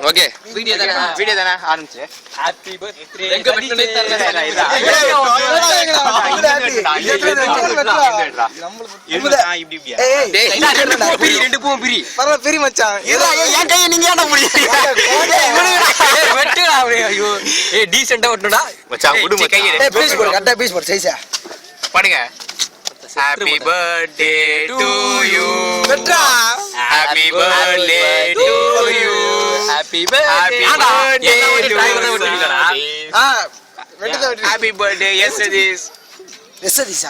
Okay video தானே ஆரம்பிச்சு happy birthday எங்க வெட்டனே தெரியல இப்படி டேய் ரெண்டு பூவும் பிரி பரவ பிரி மச்சான் ஏன் கைய நீங்க ஏன்டா முடியல வெட்டுடா ஐயோ ஏய் டீசன்ட்டா வெட்டணும்டா மச்சான் குடு மச்சான் ஏய் பீஸ் போடு கரெக்ட்டா பீஸ் போடு சைஸா பாடுங்க Happy birthday to you. Petra. Happy birthday to you. Happy birthday to you. Happy birthday. Yes it is. Yes it is.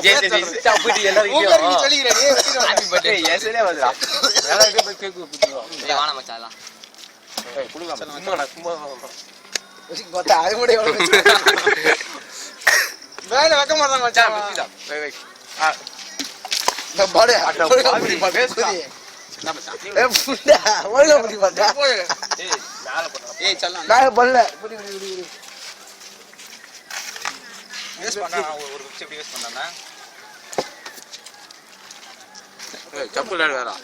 Yes it is. Happy birthday. Yes it is. வாணா மச்சான். ஏய் குடுங்க சும்மா. Kota அது கூட வேற வக்க மாட்டாங்க மச்சான் வை இந்த பாடு அப்படி பேசுடா என்ன மச்சான் ஏ புண்டா ஓடுங்க அப்படி பாத்தா ஏய் மேல போடா ஏய் சல்ல மேல பண்ணல புடி வேஸ்ட் பண்ணா ஒரு நிமிஷம் இப்படி வேஸ்ட் பண்ணானே ஏய் சப்புல வேறா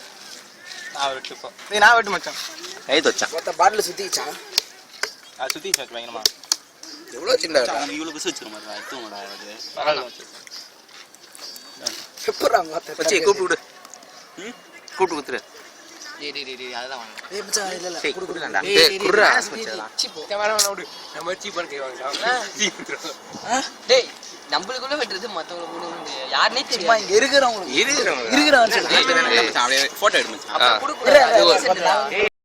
நான் வெட்டு போ நீ நான் வெட்டு மச்சான் கை தோச்சா மொத்த பாட்டில் சுத்திச்சா சுத்திச்சா பயங்கரமா எவ்வளவு சின்ன இவ்வளவு பிசு வச்சிர மாதிரி எடுத்துங்கடா அது பரவாயில்லை எப்பறாங்க மச்சி கூப்பிடு கூப்பிடு குத்துற டேய் அதெல்லாம் வாங்க டேய் மச்சான் இல்ல குடுடா டேய் குடுறா மச்சான் சீ கேமரா ஓடு நம்ம சீ பண்ணி வாங்கடா சீ டேய் நம்மளுக்குள்ள வெட்றது மத்தவங்க போடுறது யாரனே தெரியும் இங்க இருக்குறவங்க அப்படியே போட்டோ எடு மச்சான் அப்ப குடுக்குற